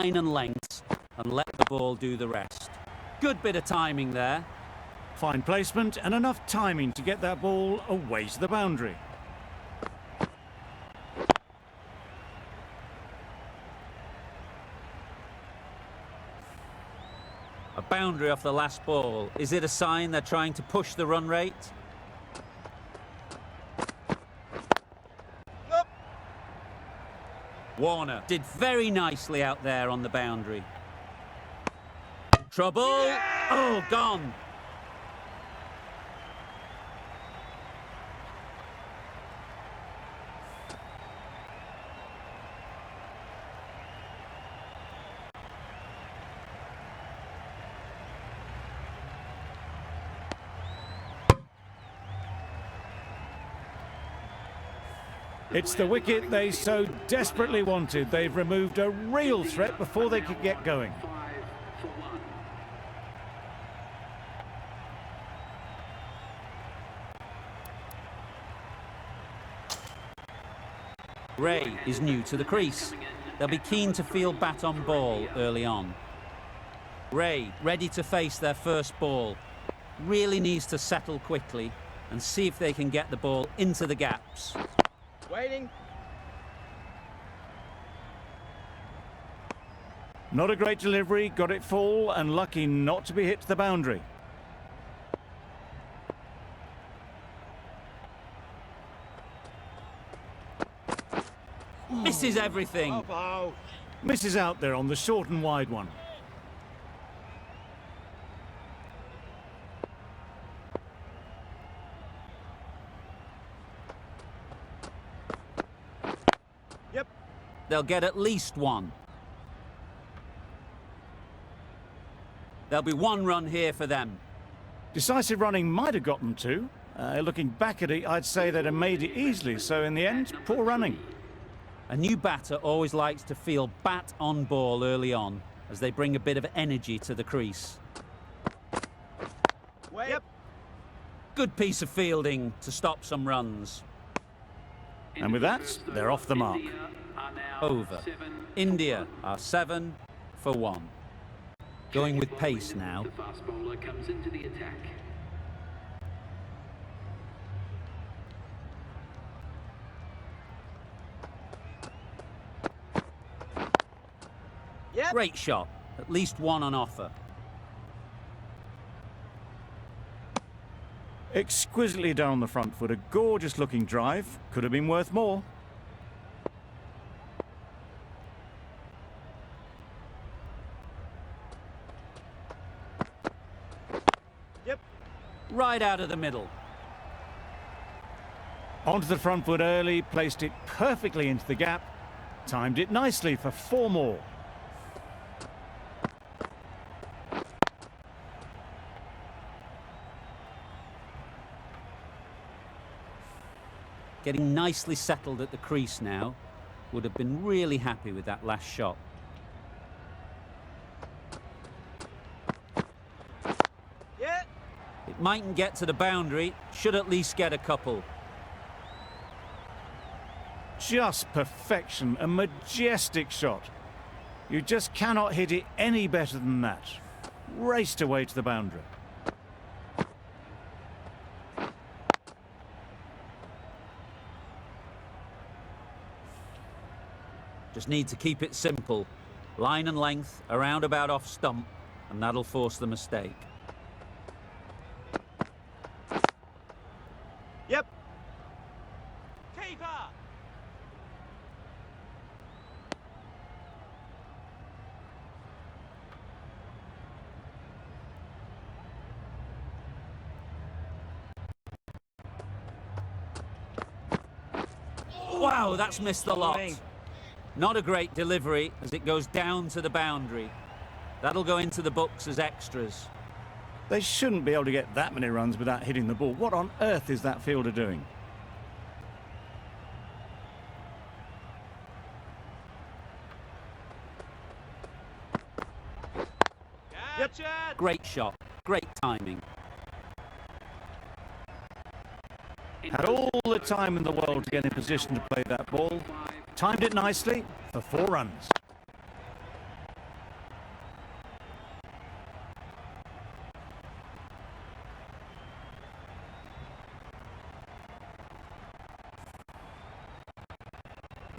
and lengths and let the ball do the rest. Good bit of timing there. Fine placement and enough timing to get that ball away to the boundary. A boundary off the last ball. Is it a sign they're trying to push the run rate? Up. Warner did very nicely out there on the boundary. Trouble. Yeah! Oh, gone. It's the wicket they so desperately wanted. They've removed a real threat before they could get going. Ray is new to the crease. They'll be keen to field bat on ball early on. Ray ready to face their first ball. Really needs to settle quickly and see if they can get the ball into the gaps. Waiting. Not a great delivery, got it full and lucky not to be hit to the boundary. Misses everything. Up out. Misses out there on the short and wide one. Yep. They'll get at least one. There'll be one run here for them. Decisive running might have got them two. Looking back at it, I'd say they'd have made it easily. So in the end, poor running. A new batter always likes to feel bat on ball early on as they bring a bit of energy to the crease. Wait. Yep. Good piece of fielding to stop some runs. And with that, they're off the mark. Over. India are 7 for 1. Going with pace now. The fast bowler comes into the attack. Yep. Great shot. At least one on offer. Exquisitely down the front foot, a gorgeous looking drive. Could have been worth more. Yep. Right out of the middle. Onto the front foot early, placed it perfectly into the gap. Timed it nicely for 4 more. Getting nicely settled at the crease now. Would have been really happy with that last shot. Yeah. It mightn't get to the boundary. Should at least get a couple. Just perfection, a majestic shot. You just cannot hit it any better than that. Raced away to the boundary. Just need to keep it simple. Line and length, around about off stump, and that'll force the mistake. Yep. Keeper. Wow, that's missed the lot. Not a great delivery as it goes down to the boundary. That'll go into the books as extras. They shouldn't be able to get that many runs without hitting the ball. What on earth is that fielder doing? Yep. Great shot, great timing. Had all the time in the world to get in position to play that ball. Timed it nicely for 4 runs.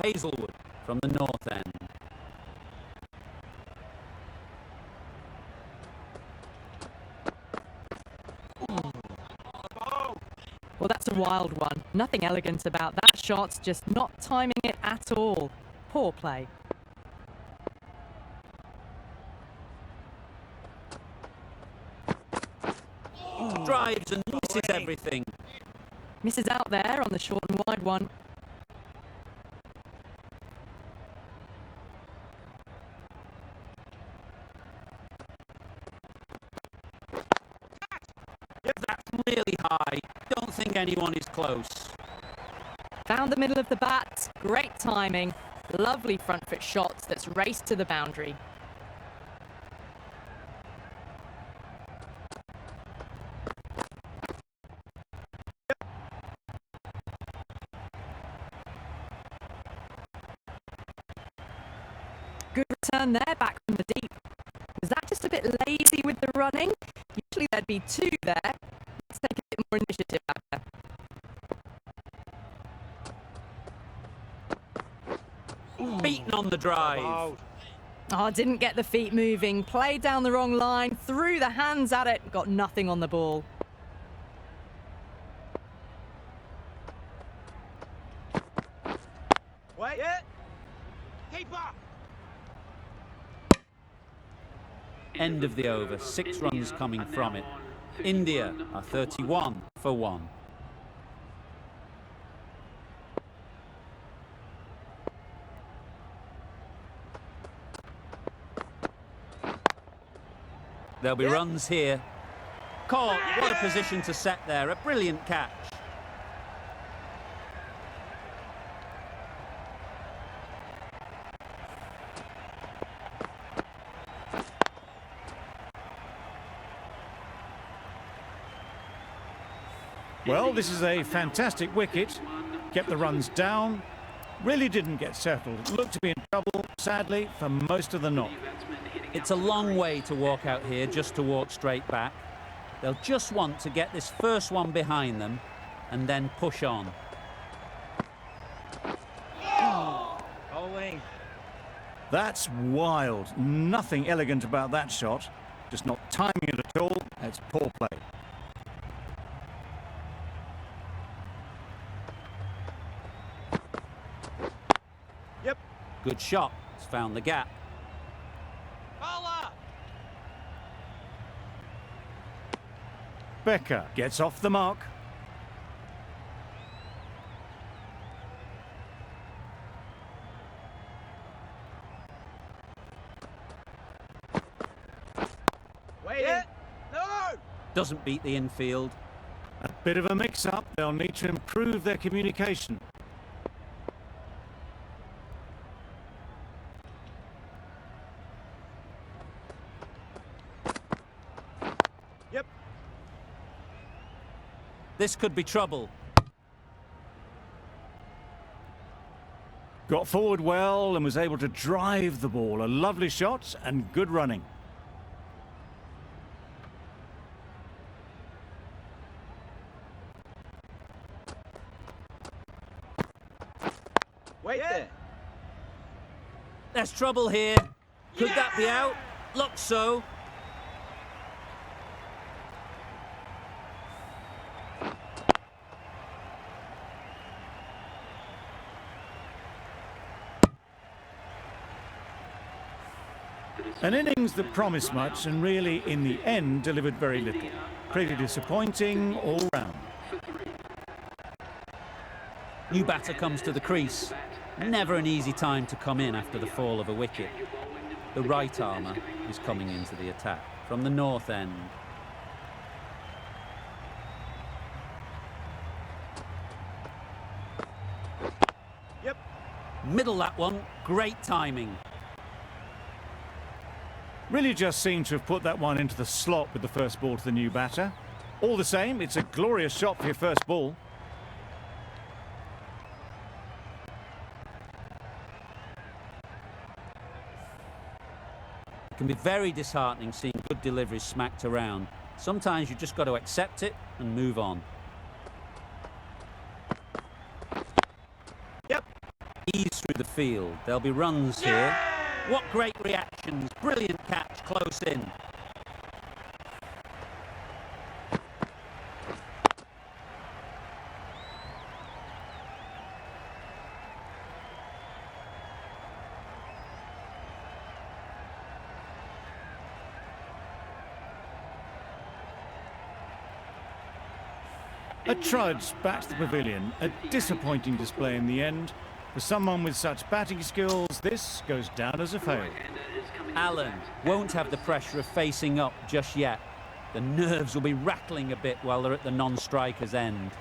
Hazelwood from the north end. Well, that's a wild one. Nothing elegant about that shot, just not timing it at all. Poor play. Drives and misses everything. Misses out there on the short and wide one. That's really high. Don't think anyone is close. Found the middle of the bat. Great timing. Lovely front foot shot that's raced to the boundary. Good return there, back from the deep. Was that just a bit lazy with the running? Usually there'd be two there. Let's take a bit more initiative out there. Beaten on the drive. Oh, didn't get the feet moving. Played down the wrong line. Threw the hands at it. Got nothing on the ball. Wait. Yeah. Keeper. End of the over. 6 runs coming from it. India are 31 for 1. There'll be runs here. Caught. What a position to set there. A brilliant catch. Well, this is a fantastic wicket. Kept the runs down. Really didn't get settled. Looked to be in trouble, sadly, for most of the knock. It's a long way to walk out here just to walk straight back. They'll just want to get this first one behind them and then push on. Bowling. That's wild. Nothing elegant about that shot. Just not timing it at all. It's poor play. Yep. Good shot. It's found the gap. Bowler. Becker gets off the mark. Wait. Yeah. No. Doesn't beat the infield. A bit of a mix-up. They'll need to improve their communication. Yep. This could be trouble. Got forward well and was able to drive the ball. A lovely shot and good running. Wait there. There's trouble here. Could that be out? Looks so. An innings that promised much and really, in the end, delivered very little. Pretty disappointing all round. New batter comes to the crease. Never an easy time to come in after the fall of a wicket. The right armour is coming into the attack from the north end. Yep. Middle that one. Great timing. Really just seemed to have put that one into the slot with the first ball to the new batter. All the same, it's a glorious shot for your first ball. It can be very disheartening seeing good deliveries smacked around. Sometimes you just got to accept it and move on. Yep. Ease through the field. There'll be runs here. What great reactions. Brilliant catch close in. A trudge back to the pavilion, a disappointing display in the end. For someone with such batting skills, this goes down as a fail. Allen won't have the pressure of facing up just yet. The nerves will be rattling a bit while they're at the non-striker's end.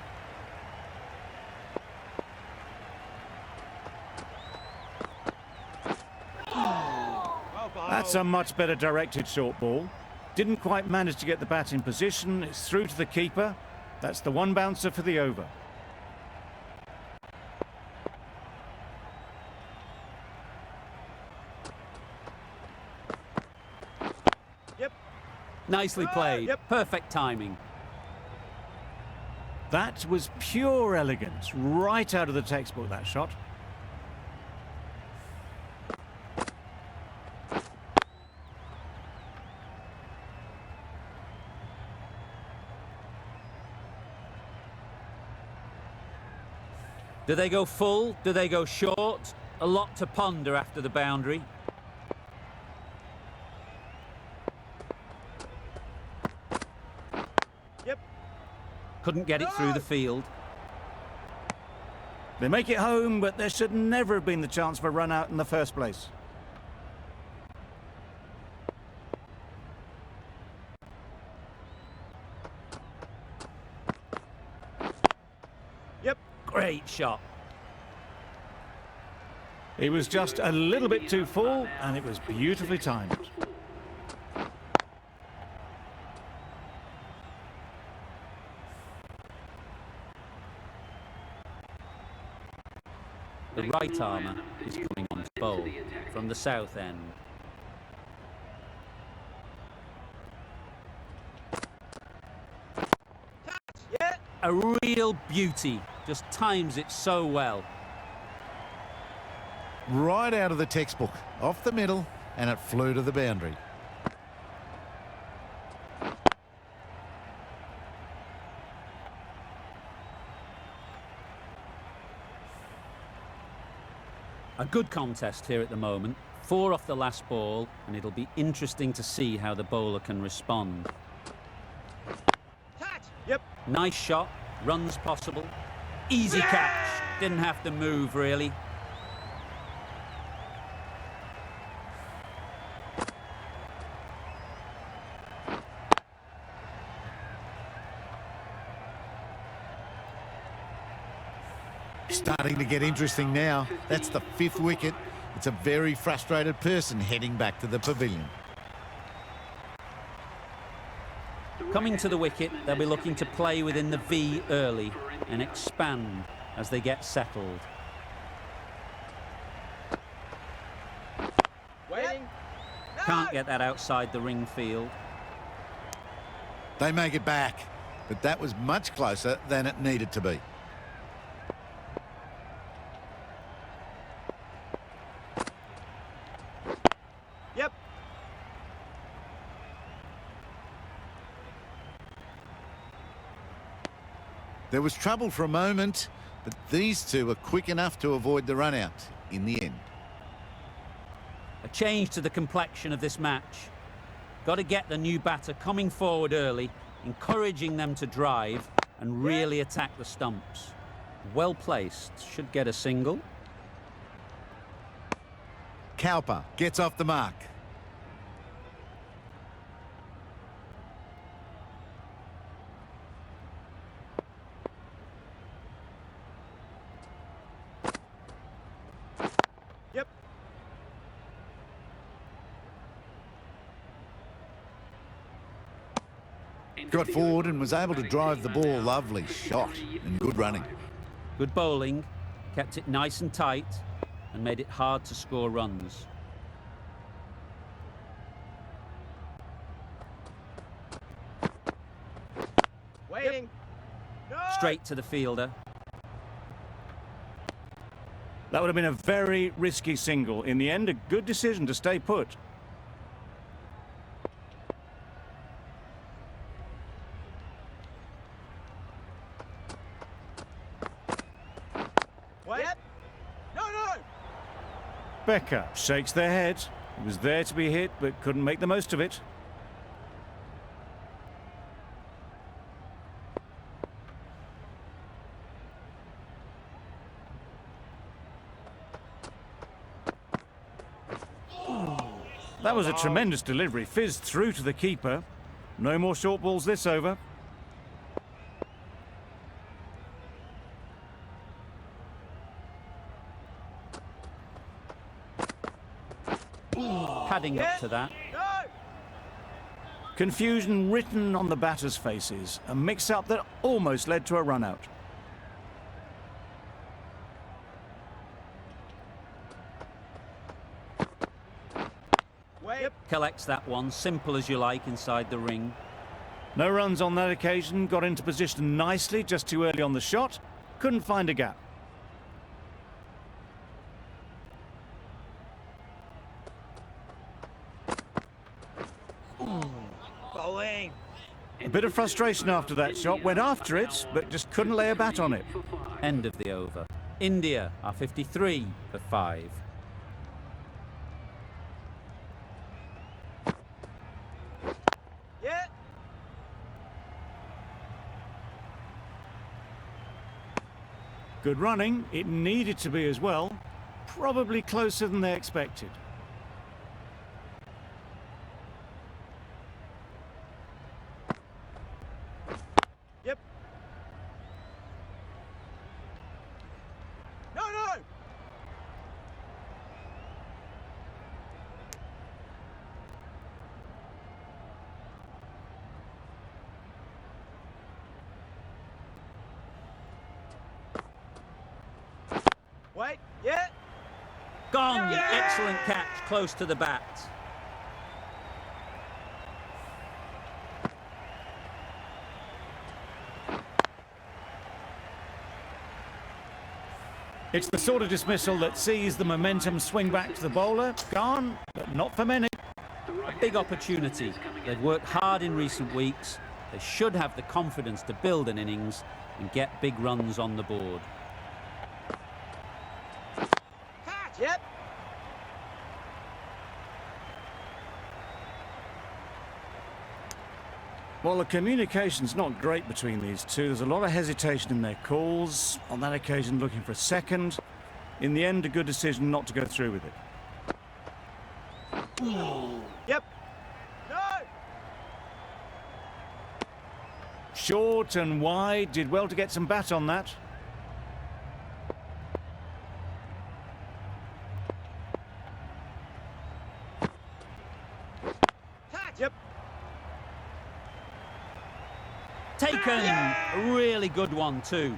That's a much better directed short ball. Didn't quite manage to get the bat in position. It's through to the keeper. That's the one bouncer for the over. Yep. Nicely played. Yep. Perfect timing. That was pure elegance, right out of the textbook, that shot. Do they go full? Do they go short? A lot to ponder after the boundary. Yep. Couldn't get it through the field. They make it home, but there should never have been the chance for a run out in the first place. Yep. Great shot. He was just a little bit too full, and it was beautifully timed. The right armour is coming on to bowl from the south end. Yeah. A real beauty. Just times it so well. Right out of the textbook, off the middle, and it flew to the boundary. A good contest here at the moment. 4 off the last ball, and it'll be interesting to see how the bowler can respond. Touch. Yep. Nice shot, runs possible. Easy catch, didn't have to move really. Starting to get interesting now. That's the 5th wicket. It's a very frustrated person heading back to the pavilion. Coming to the wicket, they'll be looking to play within the V early and expand as they get settled. Waiting. Can't get that outside the ring field. They make it back, but that was much closer than it needed to be. Yep. There was trouble for a moment, but these two were quick enough to avoid the run out in the end. A change to the complexion of this match. Got to get the new batter coming forward early, encouraging them to drive and really attack the stumps. Well placed, should get a single. Cowper gets off the mark. Yep. Got forward and was able to drive the ball. Lovely shot and good running. Good bowling, kept it nice and tight and made it hard to score runs. Waiting. No. Straight to the fielder. That would have been a very risky single. In the end, a good decision to stay put. Wait. Yep. No, no. Becker shakes their head. It was there to be hit, but couldn't make the most of it. That was a tremendous delivery. Fizzed through to the keeper. No more short balls this over. Padding up to that. No. Confusion written on the batters' faces. A mix-up that almost led to a run-out. Wait. Yep. Collects that one, simple as you like, inside the ring. No runs on that occasion. Got into position nicely, just too early on the shot. Couldn't find a gap. Bowling. A bit of frustration after that shot. Went after it, but just couldn't lay a bat on it. End of the over. India are 53 for 5. Yeah. Good running. It needed to be as well. Probably closer than they expected. Yep. No, no. Wait. Yeah. Gone! Yeah! Excellent catch, close to the bat. It's the sort of dismissal that sees the momentum swing back to the bowler. Gone, but not for many. A big opportunity. They've worked hard in recent weeks. They should have the confidence to build an innings and get big runs on the board. Catch. Yep. Well, the communication's not great between these two. There's a lot of hesitation in their calls. On that occasion, looking for a second. In the end, a good decision not to go through with it. Yep. No. Short and wide. Did well to get some bat on that. Catch. Yep. Taken! A really good one too.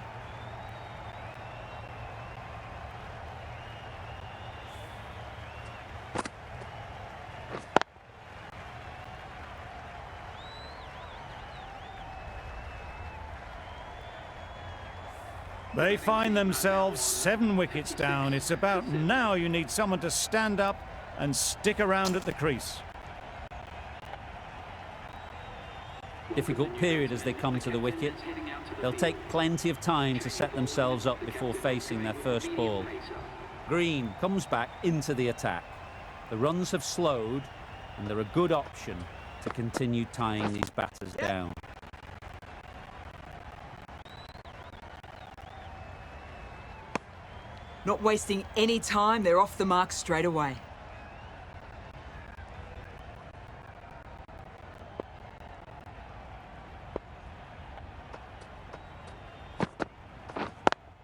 They find themselves 7 wickets down. It's about now you need someone to stand up and stick around at the crease. Difficult period as they come to the wicket. They'll take plenty of time to set themselves up before facing their first ball. Green comes back into the attack. The runs have slowed and they're a good option to continue tying these batters down. Not wasting any time, they're off the mark straight away.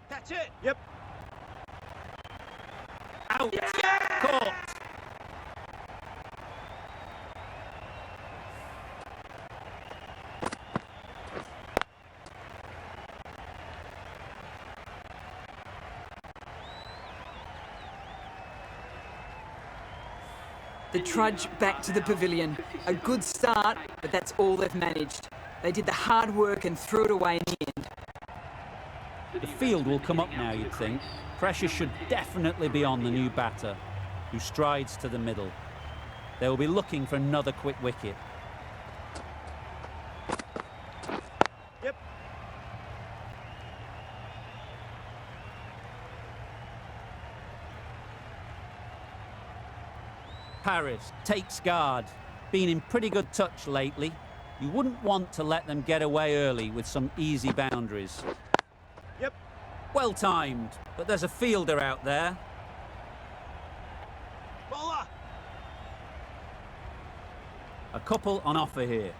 That's it. Yep. Out! Caught! The trudge back to the pavilion. A good start, but that's all they've managed. They did the hard work and threw it away in the end. The field will come up now, you'd think. Pressure should definitely be on the new batter, who strides to the middle. They will be looking for another quick wicket. Yep. Paris takes guard. Been in pretty good touch lately. You wouldn't want to let them get away early with some easy boundaries. Yep. Well timed, but there's a fielder out there. Bowler. A couple on offer here.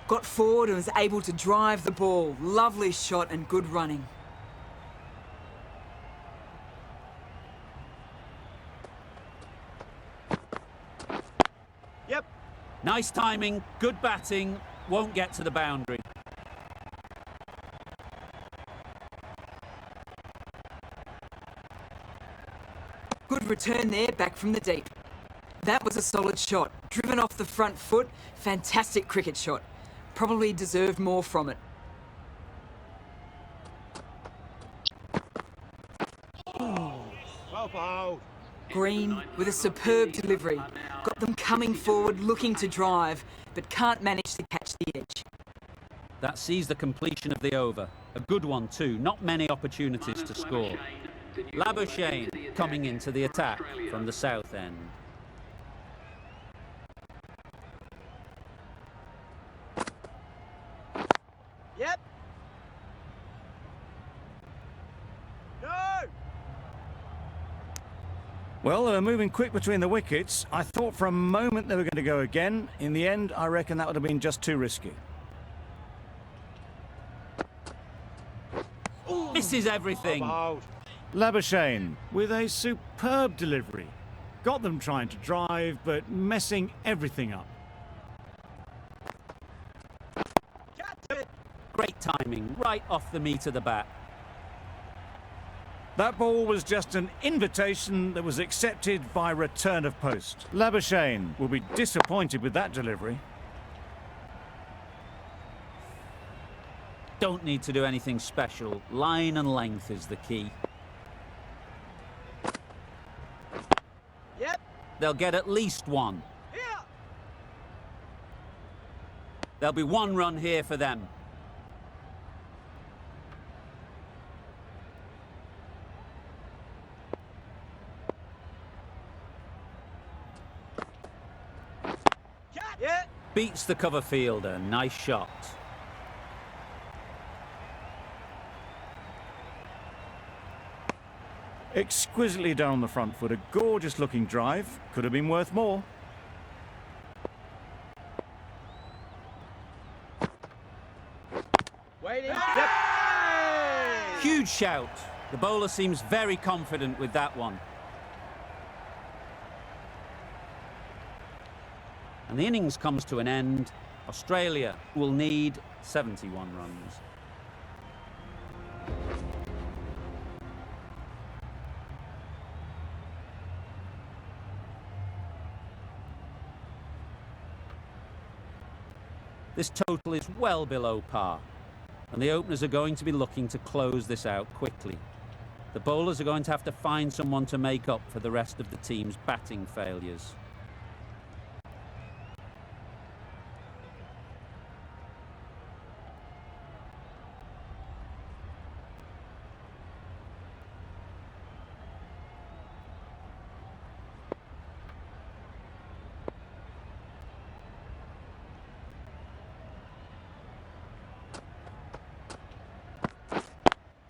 Got forward and was able to drive the ball. Lovely shot and good running. Yep. Nice timing, good batting, won't get to the boundary. Good return there, back from the deep. That was a solid shot. Driven off the front foot. Fantastic cricket shot. Probably deserved more from it. Well bowled. Green with a superb delivery. Got them coming forward, looking to drive, but can't manage to catch the edge. That sees the completion of the over. A good one too, not many opportunities to score. Labuschagne coming into the attack from the south end. Yep. No. Well, they were moving quick between the wickets. I thought for a moment they were going to go again. In the end, I reckon that would have been just too risky. Misses everything. Bowled. Labuschagne with a superb delivery. Got them trying to drive, but messing everything up. Catch it. Great timing, right off the meat of the bat. That ball was just an invitation that was accepted by return of post. Labuschagne will be disappointed with that delivery. Don't need to do anything special. Line and length is the key. Yep. They'll get at least one. Here. There'll be one run here for them. Catch. Yeah. Beats the cover fielder. Nice shot. Exquisitely done on the front foot. A gorgeous looking drive. Could have been worth more. Waiting. Yep. Huge shout. The bowler seems very confident with that one. And the innings comes to an end. Australia will need 71 runs. This total is well below par, and the openers are going to be looking to close this out quickly. The bowlers are going to have to find someone to make up for the rest of the team's batting failures.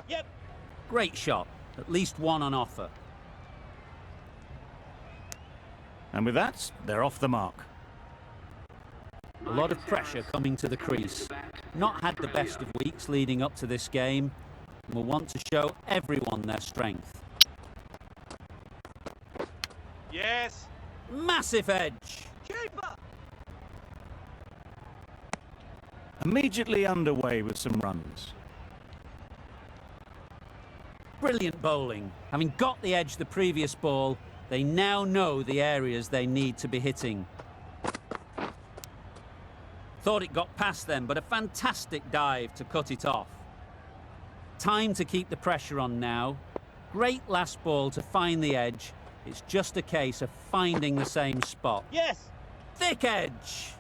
Yep. Great shot, at least one on offer. And with that, they're off the mark. A lot of pressure coming to the crease. Not had the best of weeks leading up to this game, and will want to show everyone their strength. Yes. Massive edge. Keeper. Immediately underway with some runs. Brilliant bowling. Having got the edge the previous ball, they now know the areas they need to be hitting. Thought it got past them, but a fantastic dive to cut it off. Time to keep the pressure on now. Great last ball to find the edge. It's just a case of finding the same spot. Yes. Thick edge.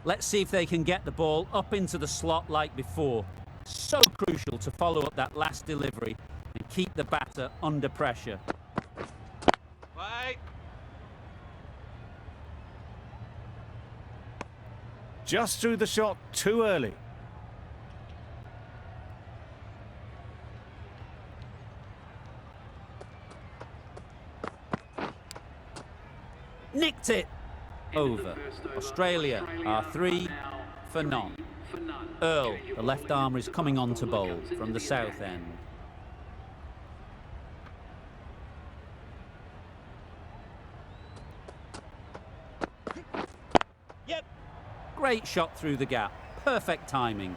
Let's see if they can get the ball up into the slot like before. So crucial to follow up that last delivery and keep the batter under pressure. Right. Just threw the shot too early. Nicked it. Over. Australia are 3 for none. Earl, the left armer, is coming on to bowl from the south end. Yep. Great shot through the gap. Perfect timing.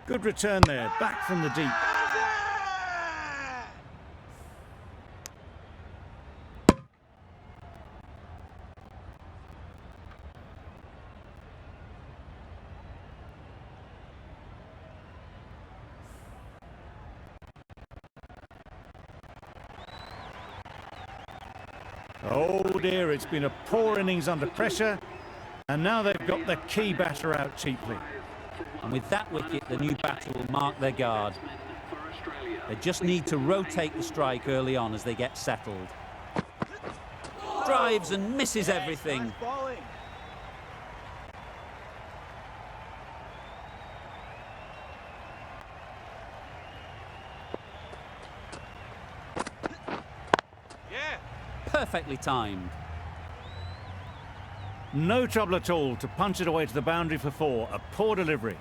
Good return there, back from the deep. Oh dear, it's been a poor innings under pressure, and now they've got the key batter out cheaply. And with that wicket, the new batter will mark their guard. They just need to rotate the strike early on as they get settled. Drives and misses everything. Nice bowling. Yeah. Perfectly timed. No trouble at all to punch it away to the boundary for 4. A poor delivery.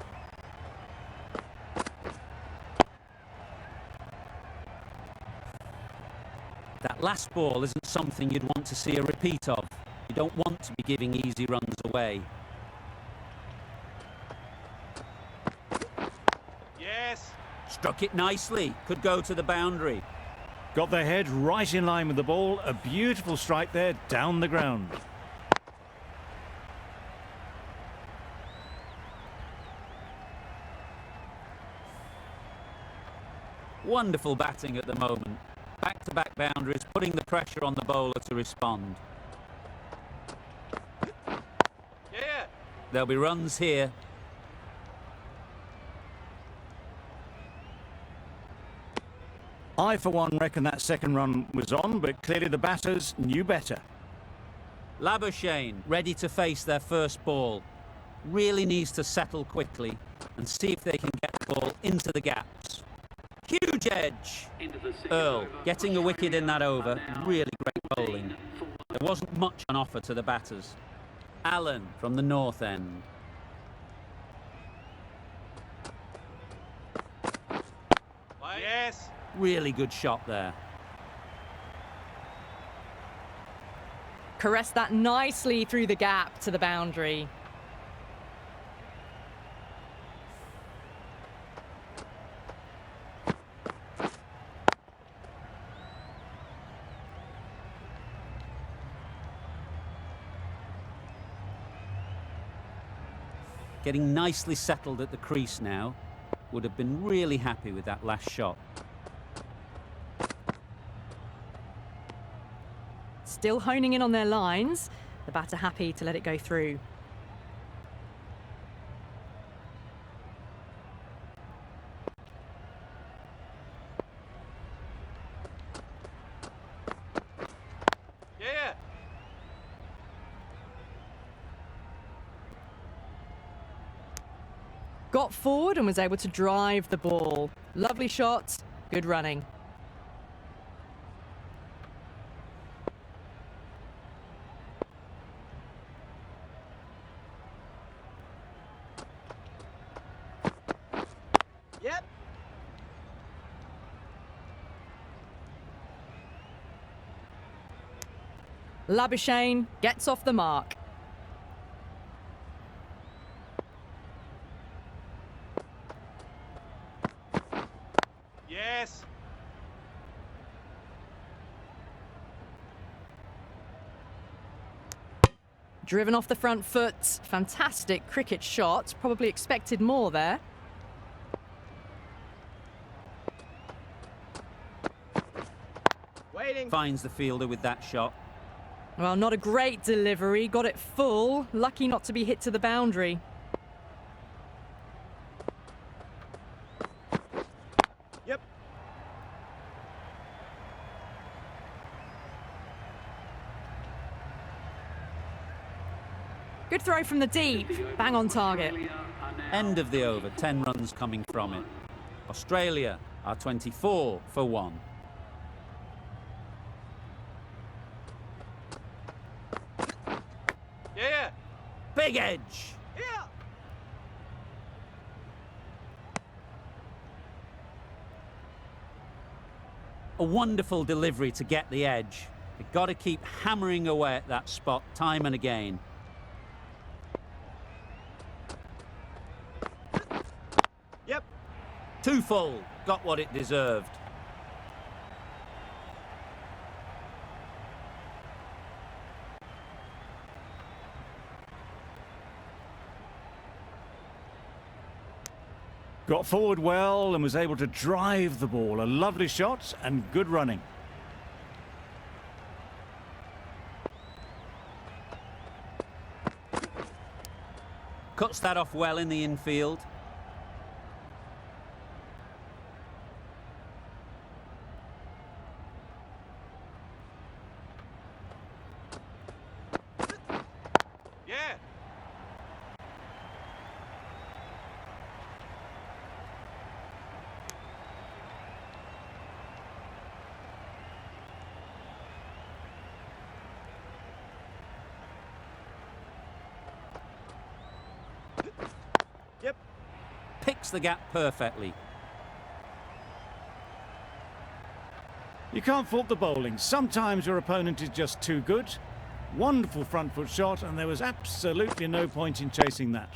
That last ball isn't something you'd want to see a repeat of. You don't want to be giving easy runs away. Yes. Struck it nicely. Could go to the boundary. Got their head right in line with the ball. A beautiful strike there down the ground. Wonderful batting at the moment. Back-to-back boundaries, putting the pressure on the bowler to respond. Yeah. There'll be runs here. I, for one, reckon that second run was on, but clearly the batters knew better. Labuschagne ready to face their first ball. Really needs to settle quickly and see if they can get the ball into the gaps. Huge edge. Earl getting a wicket in that over. Really great bowling. There wasn't much on offer to the batters. Allen from the north end. Yes. Really good shot there. Caressed that nicely through the gap to the boundary. Getting nicely settled at the crease now. Would have been really happy with that last shot. Still honing in on their lines. The batter happy to let it go through. Yeah. Got forward and was able to drive the ball. Lovely shot, good running. Yep. Labuschagne gets off the mark. Yes. Driven off the front foot. Fantastic cricket shot. Probably expected more there. Waiting. Finds the fielder with that shot. Well, not a great delivery. Got it full. Lucky not to be hit to the boundary. Yep. Good throw from the deep. Bang on target. End of the over, 10 runs coming from it. Australia are 24 for 1. Yeah. Big edge. Yeah. A wonderful delivery to get the edge. You've got to keep hammering away at that spot time and again. Yep. Too full. Got what it deserved. Got forward well and was able to drive the ball. A lovely shot and good running. Cuts that off well in the infield. Yeah. Yep. Picks the gap perfectly. You can't fault the bowling. Sometimes your opponent is just too good. Wonderful front foot shot, and there was absolutely no point in chasing that.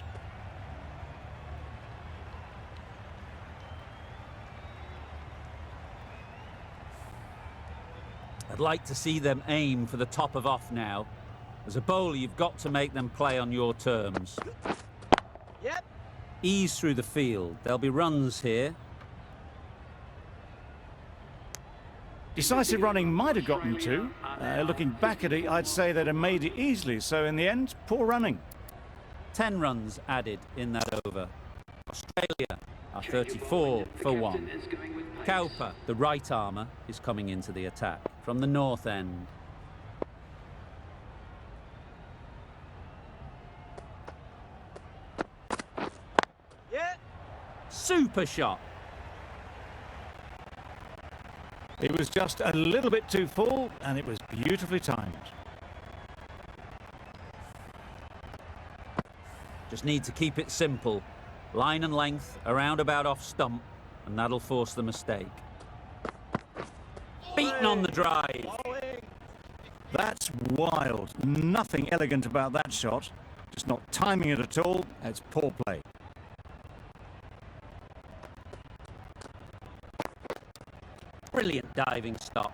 I'd like to see them aim for the top of off now. As a bowler, you've got to make them play on your terms. Yep. Ease through the field. There'll be runs here. Decisive running might have gotten two. Looking back at it, I'd say they'd have made it easily. So in the end, poor running. 10 runs added in that over. Australia are 34 for 1. Cowper, the right armour, is coming into the attack from the north end. Yeah. Super shot. It was just a little bit too full, and it was beautifully timed. Just need to keep it simple. Line and length, around about off stump, and that'll force the mistake. Beaten on the drive. Bowling. That's wild. Nothing elegant about that shot. Just not timing it at all. It's poor play. Brilliant diving stop.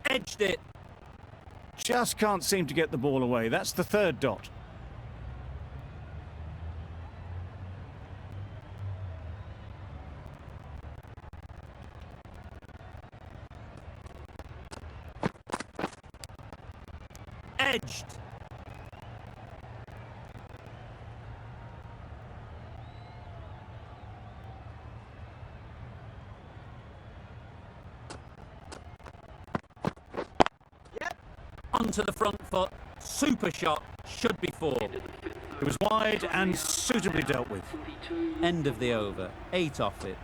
Edged it. Just can't seem to get the ball away. That's the third dot. Edged. Yep. Onto the front foot. Super shot. Should be 4. It was wide and suitably dealt with. End of the over. 8 off it.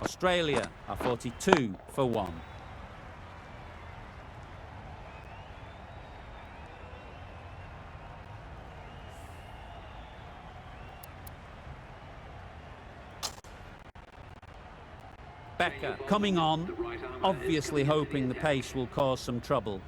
Australia are 42 for 1. Becker coming on, obviously hoping the pace will cause some trouble.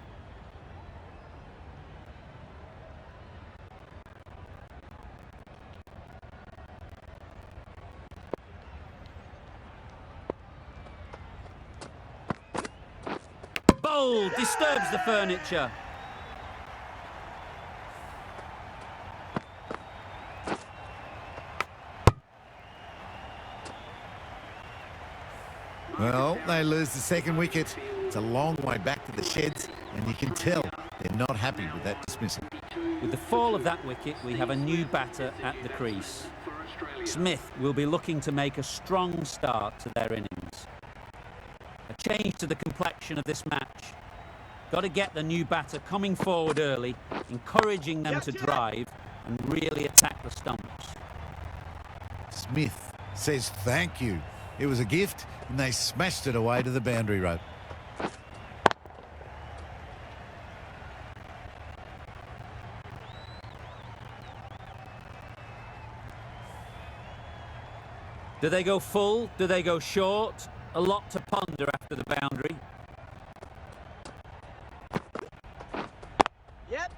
Goal! Disturbs the furniture. Well, they lose the second wicket. It's a long way back to the sheds, and you can tell they're not happy with that dismissal. With the fall of that wicket, we have a new batter at the crease. Smith will be looking to make a strong start to their innings. A change to the complexion of this match. Got to get the new batter coming forward early, encouraging them to drive and really attack the stumps. Smith says thank you. It was a gift, and they smashed it away to the boundary rope. Do they go full? Do they go short? A lot to ponder after the boundary. Yep.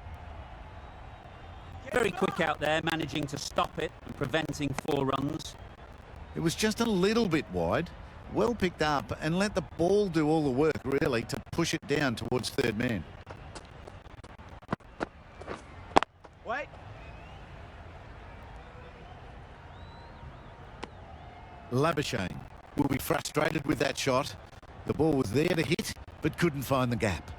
Very quick out there, managing to stop it and preventing 4 runs. It was just a little bit wide. Well picked up, and let the ball do all the work, really, to push it down towards third man. Wait. Labuschagne will be frustrated with that shot. The ball was there to hit, but couldn't find the gap.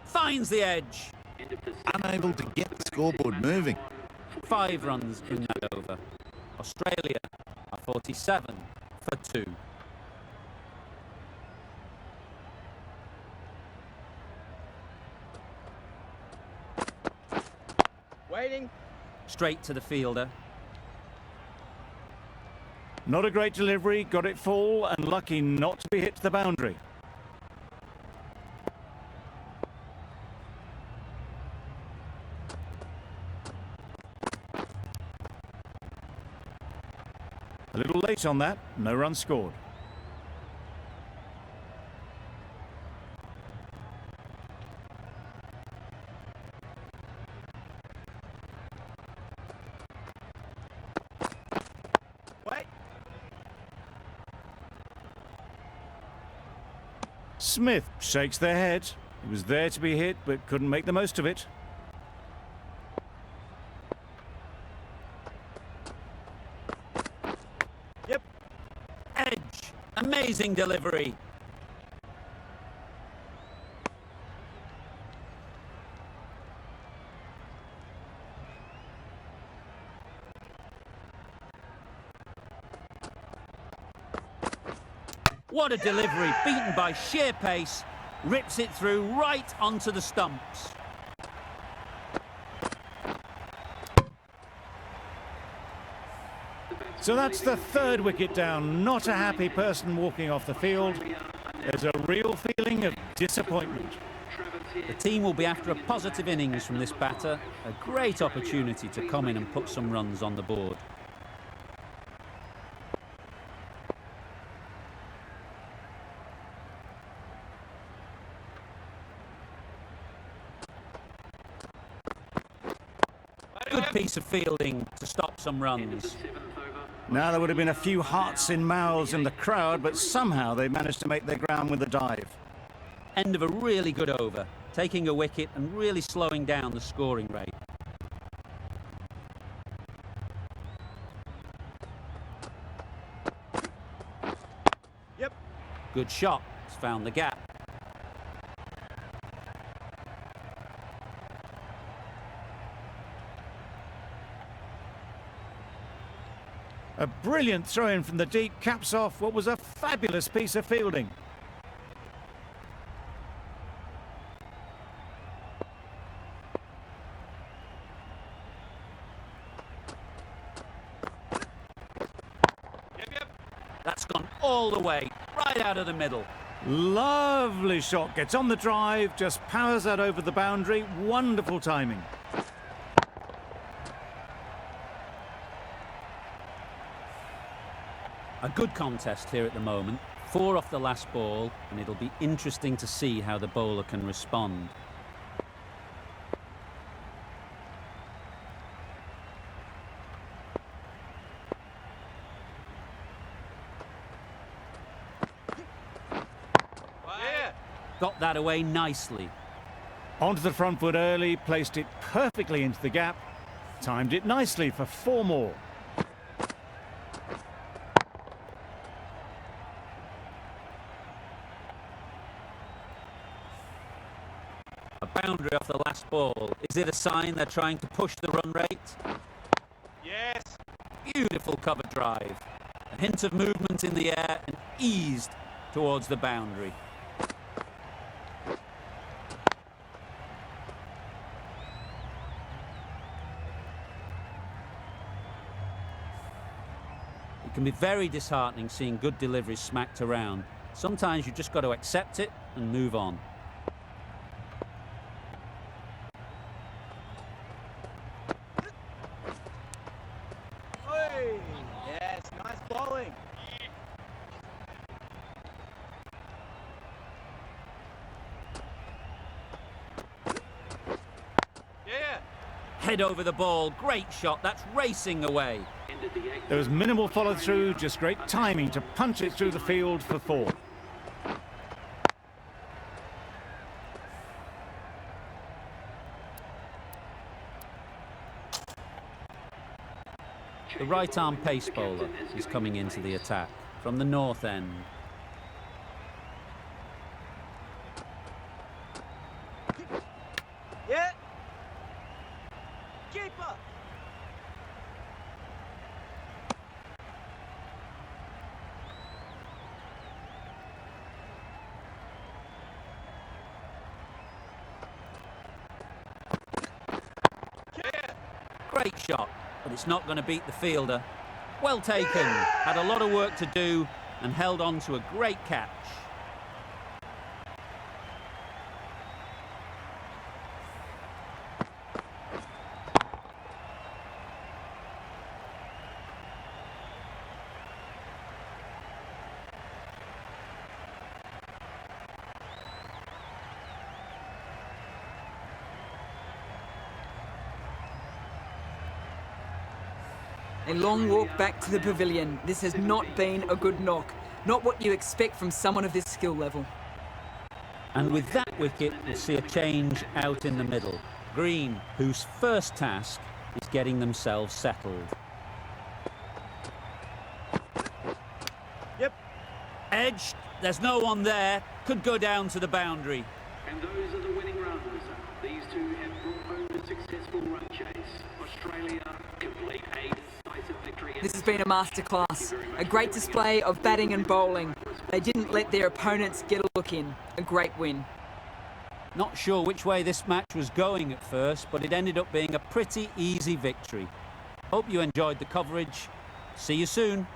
Finds the edge. Unable to get the scoreboard moving. 5 runs in that over. Australia are 47 for 2. Waiting. Straight to the fielder. Not a great delivery, got it full and lucky not to be hit to the boundary. A little late on that, no run scored. Wait. Smith shakes their head. He was there to be hit, but couldn't make the most of it. Yep. Edge. Amazing delivery. What a delivery, beaten by sheer pace, rips it through right onto the stumps. So that's the 3rd wicket down. Not a happy person walking off the field. There's a real feeling of disappointment. The team will be after a positive innings from this batter, a great opportunity to come in and put some runs on the board. Good piece of fielding to stop some runs. Now there would have been a few hearts in mouths in the crowd, but somehow they managed to make their ground with a dive. End of a really good over, taking a wicket and really slowing down the scoring rate. Yep. Good shot, it's found the gap. A brilliant throw-in from the deep caps off what was a fabulous piece of fielding. That's gone all the way, right out of the middle. Lovely shot, gets on the drive, just powers that over the boundary. Wonderful timing. A A good contest here at the moment. 4 off the last ball, and it'll be interesting to see how the bowler can respond. Yeah. Got that away nicely. Onto the front foot early, placed it perfectly into the gap. Timed it nicely for 4 more. A boundary off the last ball. Is it a sign they're trying to push the run rate? Yes. Beautiful cover drive. A hint of movement in the air and eased towards the boundary. It can be very disheartening seeing good deliveries smacked around. Sometimes you just got to accept it and move on. Hey. Yes, nice bowling. Yeah. Head over the ball. Great shot. That's racing away. Ended the 8th. There was minimal follow through, just great timing to punch it through the field for 4. The right-arm pace bowler is coming into the attack from the north end. Yeah. Keeper. Yeah. Great shot, but it's not going to beat the fielder. Well taken. Had a lot of work to do and held on to a great catch. A long walk back to the pavilion. This has not been a good knock. Not what you expect from someone of this skill level. And with that wicket, we'll see a change out in the middle. Green, whose first task is getting themselves settled. Yep. Edged, there's no one there. Could go down to the boundary. And those are the winning runs. These two have brought home a successful run chase. Australia complete a decisive victory. This has been a masterclass. A great display of batting and bowling. They didn't let their opponents get a look in. A great win. Not sure which way this match was going at first, but it ended up being a pretty easy victory. Hope you enjoyed the coverage. See you soon.